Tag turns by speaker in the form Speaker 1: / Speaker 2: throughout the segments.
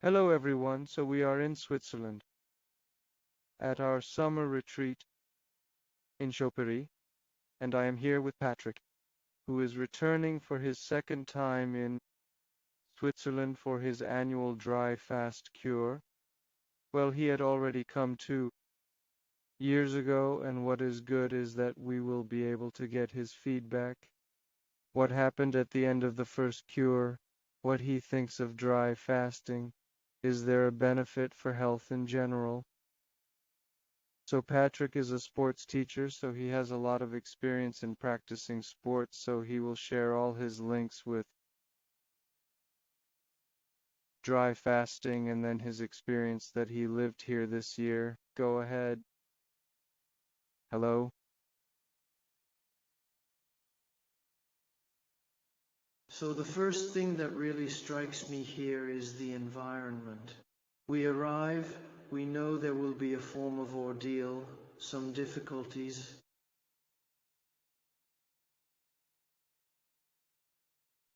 Speaker 1: Hello everyone, so we are in Switzerland at our summer retreat in Chaupery, and I am here with Patrick, who is returning for his second time in Switzerland for his annual dry fast cure. Well, he had already come 2 years ago, and what is good is that we will be able to get his feedback, what happened at the end of the first cure, what he thinks of dry fasting, is there a benefit for health in general. So Patrick is a sports teacher, so he has a lot of experience in practicing sports, so he will share all his links with dry fasting and then his experience that he lived here this year. Go ahead. Hello.
Speaker 2: So the first thing that really strikes me here is the environment. We arrive, we know there will be a form of ordeal, some difficulties.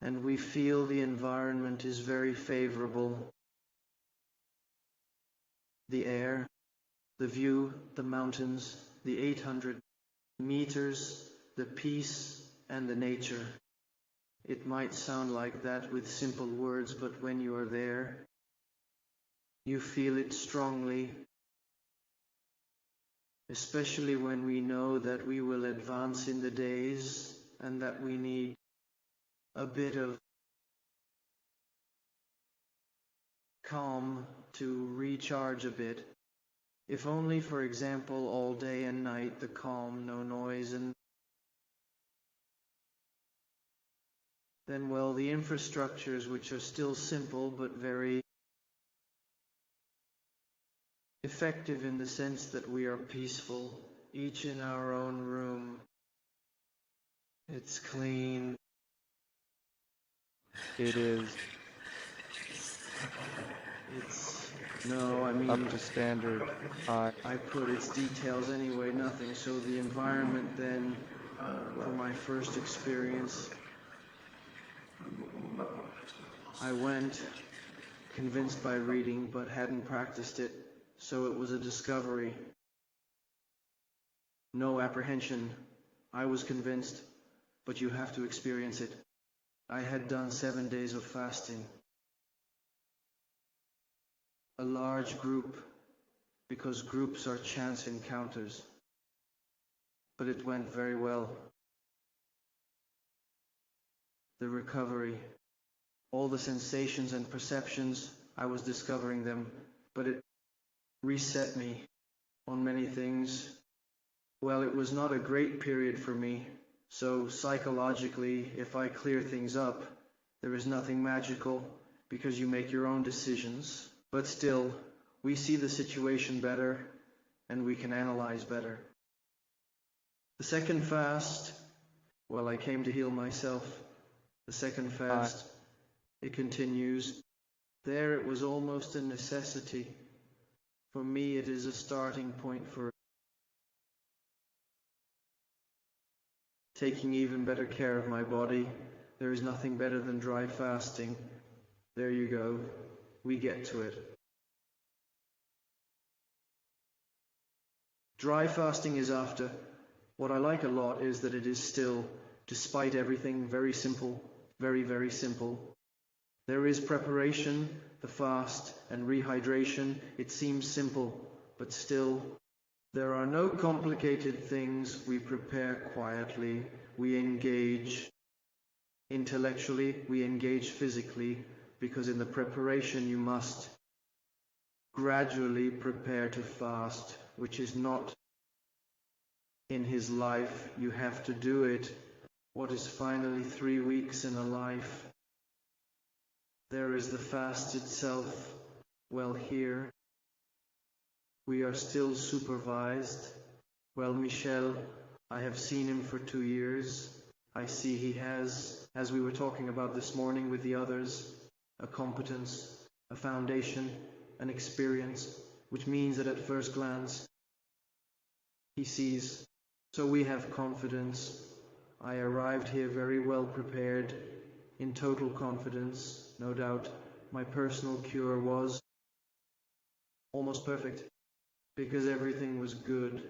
Speaker 2: And we feel the environment is very favorable. The air, the view, the mountains, the 800 meters, the peace, and the nature. It might sound like that with simple words, but when you are there, you feel it strongly, especially when we know that we will advance in the days and that we need a bit of calm to recharge a bit. If only, for example, all day and night, the calm, no noise, and then, well, the infrastructures, which are still simple but very effective in the sense that we are peaceful, each in our own room. It's clean.
Speaker 1: It is up to standard.
Speaker 2: I put its details anyway, nothing. So the environment then, for my first experience, I went convinced by reading but hadn't practiced it, so it was a discovery. No apprehension. I was convinced, but you have to experience it. I had done 7 days of fasting. A large group, because groups are chance encounters. But it went very well. The recovery, all the sensations and perceptions, I was discovering them, but it reset me on many things. Well, it was not a great period for me, so psychologically, if I clear things up, there is nothing magical, because you make your own decisions. But still, we see the situation better, and we can analyze better. The second fast, well, I came to heal myself. The second fast, it continues. There it was almost a necessity. For me, it is a starting point for taking even better care of my body. There is nothing better than dry fasting. There you go. We get to it. Dry fasting is after. What I like a lot is that it is still, despite everything, very simple, very, very simple. There is preparation, the fast, and rehydration. It seems simple, but still, there are no complicated things. We prepare quietly, we engage intellectually, we engage physically, because in the preparation you must gradually prepare to fast, which is not in his life. You have to do it. What is finally 3 weeks in a life? There is the fast itself. Well, here we are still supervised. Well, Michel, I have seen him for 2 years. I see he has, as we were talking about this morning with the others, a competence, a foundation, an experience, which means that at first glance he sees. So we have confidence. I arrived here very well prepared, in total confidence, no doubt. my personal cure was almost perfect, because everything was good.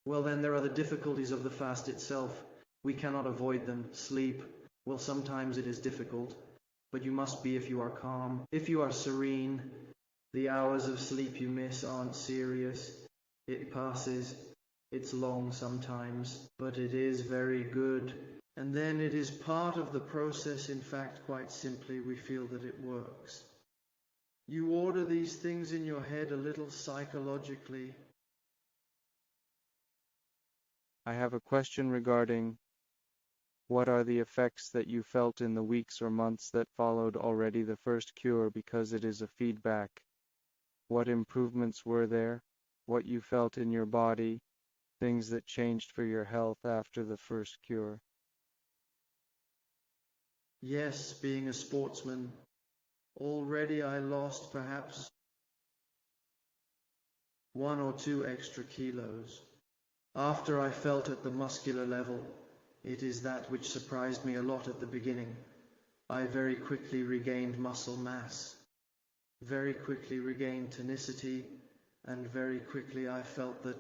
Speaker 2: Well, then there are the difficulties of the fast itself. We cannot avoid them. Sleep, well, sometimes it is difficult, but you must be if you are calm. If you are serene, the hours of sleep you miss aren't serious. It passes. It's long sometimes, but it is very good. And then it is part of the process. In fact, quite simply, we feel that it works. You order these things in your head a little psychologically.
Speaker 1: I have a question regarding what are the effects that you felt in the weeks or months that followed already the first cure, because it is a feedback. What improvements were there? What you felt in your body? Things that changed for your health after the first cure?
Speaker 2: Yes, being a sportsman, already I lost perhaps 1 or 2 extra kilos. After I felt at the muscular level, it is that which surprised me a lot at the beginning. I very quickly regained muscle mass, very quickly regained tonicity, and very quickly I felt that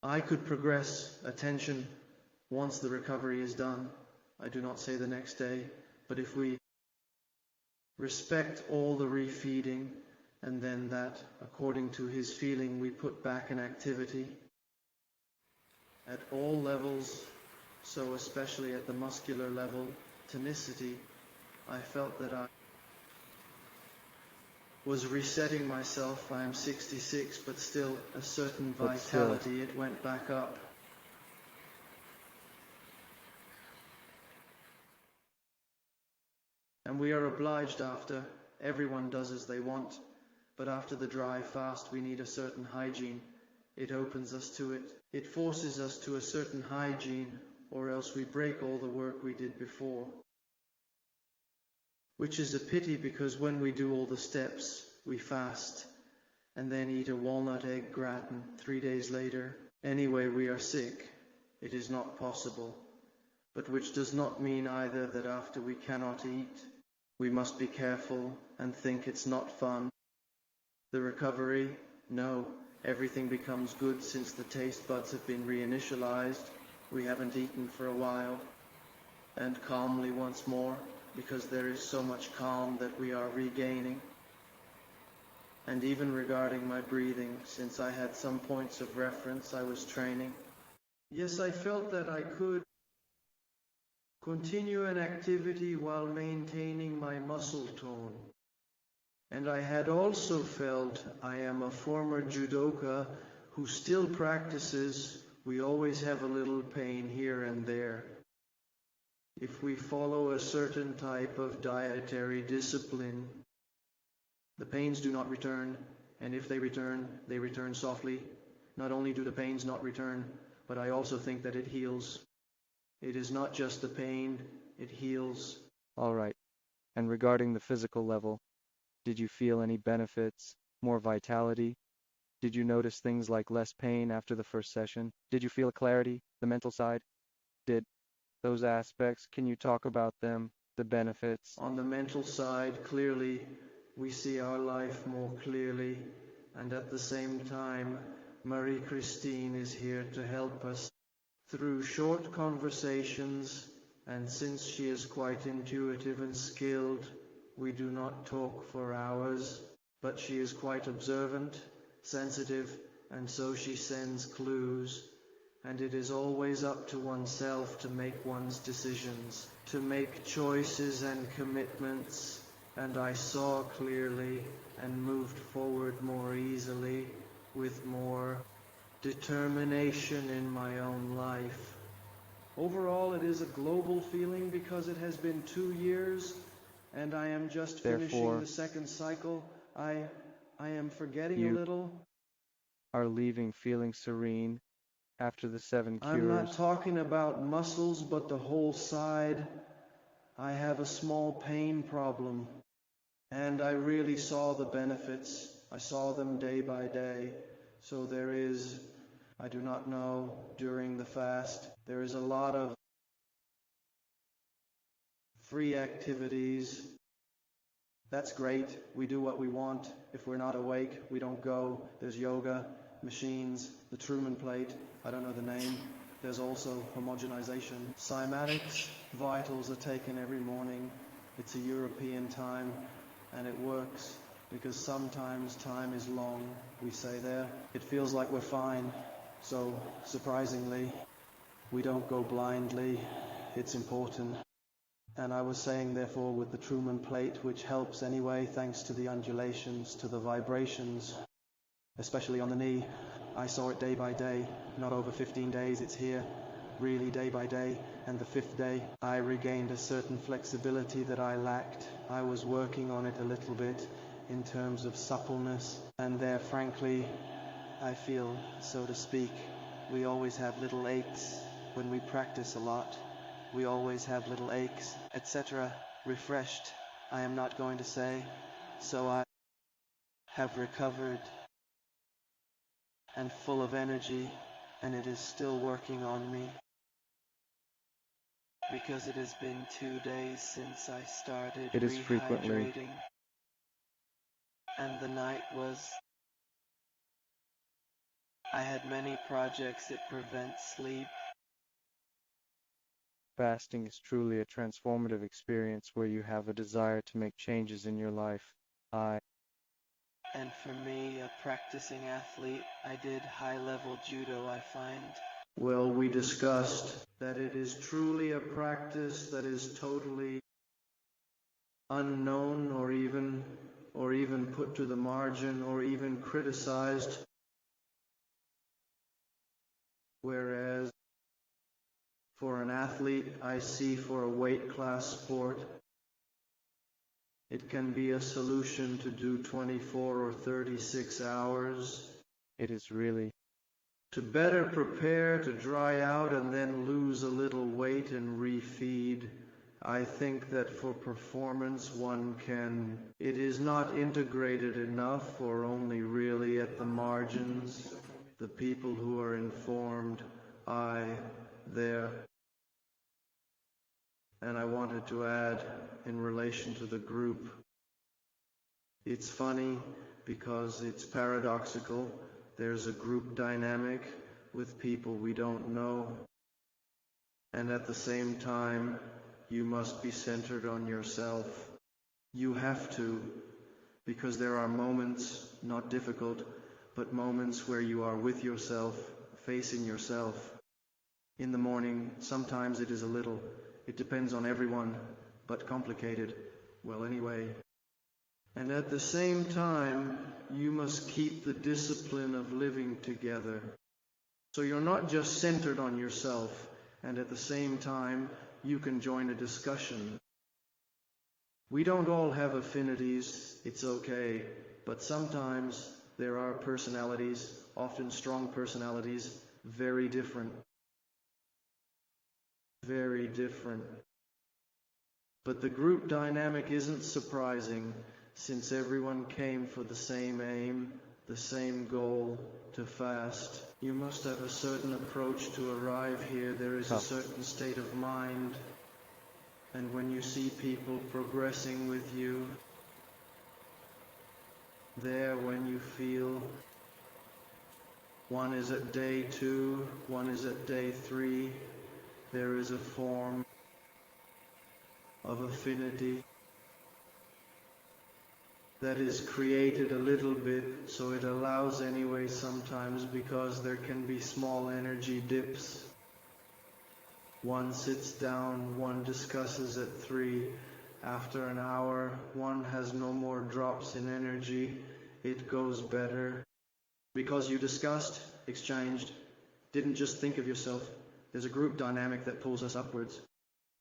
Speaker 2: I could progress attention once the recovery is done. I do not say the next day, but if we respect all the refeeding, and then that, according to his feeling, we put back an activity at all levels, so especially at the muscular level, tonicity, I felt that I was resetting myself. I am 66, but still a certain vitality. It went back up. And we are obliged after. Everyone does as they want. But after the dry fast, we need a certain hygiene. It opens us to it. It forces us to a certain hygiene, or else we break all the work we did before. Which is a pity, because when we do all the steps, we fast, and then eat a walnut egg gratin 3 days later. Anyway, we are sick. It is not possible. But which does not mean either that after we cannot eat, we must be careful and think it's not fun. The recovery? No. Everything becomes good since the taste buds have been reinitialized. We haven't eaten for a while. And calmly once more, because there is so much calm that we are regaining. And even regarding my breathing, since I had some points of reference I was training. Yes, I felt that I could continue an activity while maintaining my muscle tone. And I had also felt, I am a former judoka who still practices, we always have a little pain here and there. If we follow a certain type of dietary discipline, the pains do not return, and if they return softly. Not only do the pains not return, but I also think that it heals. It is not just the pain, it heals.
Speaker 1: All right. And regarding the physical level, did you feel any benefits, more vitality? Did you notice things like less pain after the first session? Did you feel clarity, the mental side? Did those aspects, can you talk about them, the benefits?
Speaker 2: On the mental side, clearly, we see our life more clearly, and at the same time, Marie-Christine is here to help us through short conversations, and since she is quite intuitive and skilled, we do not talk for hours, but she is quite observant, sensitive, and so she sends clues. And it is always up to oneself to make one's decisions, to make choices and commitments. And I saw clearly and moved forward more easily, with more determination in my own life. Overall, it is a global feeling because it has been 2 years, and I am just finishing the second cycle. I am forgetting a little.
Speaker 1: Are leaving feeling serene after the 7 cures.
Speaker 2: I'm not talking about muscles, but the whole side. I have a small pain problem, and I really saw the benefits. I saw them day by day. So there is, I do not know, during the fast, there is a lot of free activities. That's great. We do what we want. If we're not awake, we don't go. There's yoga, machines, the Truman plate, I don't know the name. There's also homogenization. Cymatics, vitals are taken every morning. It's a European time, and it works because sometimes time is long, we say there. It feels like we're fine. So, surprisingly, we don't go blindly. It's important. And I was saying, therefore, with the Truman plate, which helps anyway, thanks to the undulations, to the vibrations, especially on the knee. I saw it day by day, not over 15 days, it's here, really day by day. And the 5th day, I regained a certain flexibility that I lacked. I was working on it a little bit in terms of suppleness. And there, frankly, I feel, so to speak, we always have little aches when we practice a lot. We always have little aches, etc. Refreshed, I am not going to say. So I have recovered and full of energy, and it is still working on me. Because it has been 2 days since I started
Speaker 1: It is frequently.
Speaker 2: rehydrating. And the night was... I had many projects that prevent sleep.
Speaker 1: Fasting is truly a transformative experience where you have a desire to make changes in your life.
Speaker 2: And for me, a practicing athlete, I did high-level judo, I find. Well, we discussed that it is truly a practice that is totally unknown or even put to the margin or even criticized. Whereas for an athlete, I see for a weight class sport, it can be a solution to do 24 or 36 hours.
Speaker 1: It is really.
Speaker 2: To better prepare to dry out and then lose a little weight and refeed. I think that for performance it is not integrated enough or only really at the margins. The people who are informed, there. And I wanted to add, in relation to the group, it's funny because it's paradoxical. There's a group dynamic with people we don't know. And at the same time, you must be centered on yourself. You have to, because there are moments, not difficult, but moments where you are with yourself, facing yourself. In the morning, sometimes it is a little. It depends on everyone, but complicated. Well, anyway. And at the same time, you must keep the discipline of living together. So you're not just centered on yourself, and at the same time, you can join a discussion. We don't all have affinities, it's okay, but sometimes there are personalities, often strong personalities, very different. Very different. But the group dynamic isn't surprising, since everyone came for the same aim, the same goal, to fast. You must have a certain approach to arrive here. There is a certain state of mind. And when you see people progressing with you, there when you feel one is at day 2, one is at day 3, there is a form of affinity that is created a little bit, so it allows anyway sometimes, because there can be small energy dips. One sits down, one discusses at 3. After an hour, one has no more drops in energy. It goes better. Because you discussed, exchanged, didn't just think of yourself. There's a group dynamic that pulls us upwards.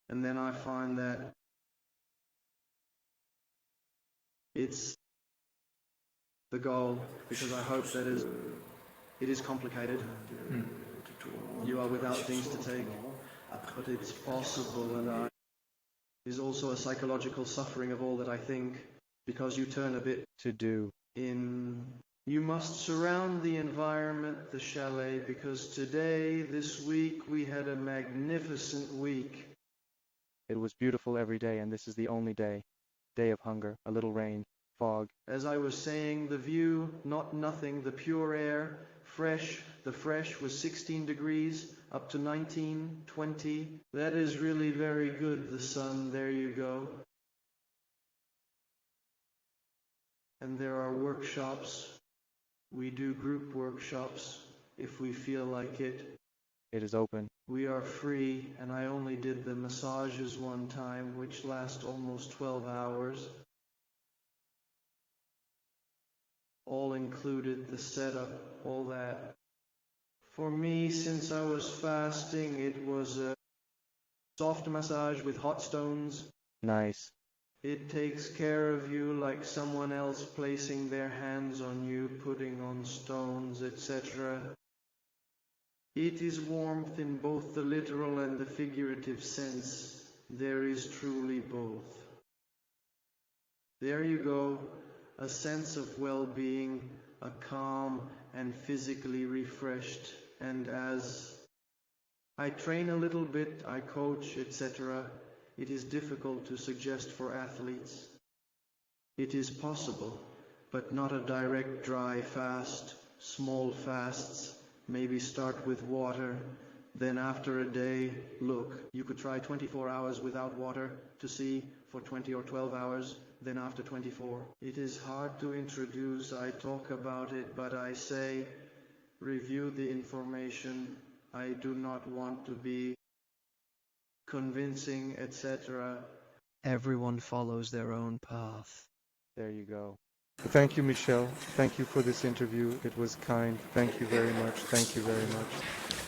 Speaker 2: And then I find that it's the goal, because I hope that it is complicated. You are without things to take, but it's possible, and is also a psychological suffering of all that I think, because you turn a bit
Speaker 1: To do.
Speaker 2: in. You must surround the environment, the chalet, because today, this week, we had a magnificent week.
Speaker 1: It was beautiful every day, and this is the only day. Day of hunger, a little rain, fog.
Speaker 2: As I was saying, the view, not nothing, the pure air, fresh. The fresh was 16 degrees, up to 19, 20. That is really very good, the sun. There you go. And there are workshops. We do group workshops if we feel like it.
Speaker 1: It is open.
Speaker 2: We are free, and I only did the massages one time, which last almost 12 hours. All included, the setup, all that. For me, since I was fasting, it was a soft massage with hot stones.
Speaker 1: Nice.
Speaker 2: It takes care of you like someone else placing their hands on you, putting on stones, etc. It is warmth in both the literal and the figurative sense. There is truly both. There you go, a sense of well-being, a calm and physically refreshed. And as I train a little bit, I coach, etc., it is difficult to suggest for athletes. It is possible, but not a direct dry fast, small fasts. Maybe start with water, then after a day, look, you could try 24 hours without water to see for 20 or 12 hours, then after 24. It is hard to introduce, I talk about it, but I say, review the information. I do not want to be convincing, etc. Everyone follows their own path.
Speaker 1: There you go. Thank you, Michel. Thank you for this interview. It was kind. Thank you very much. Thank you very much.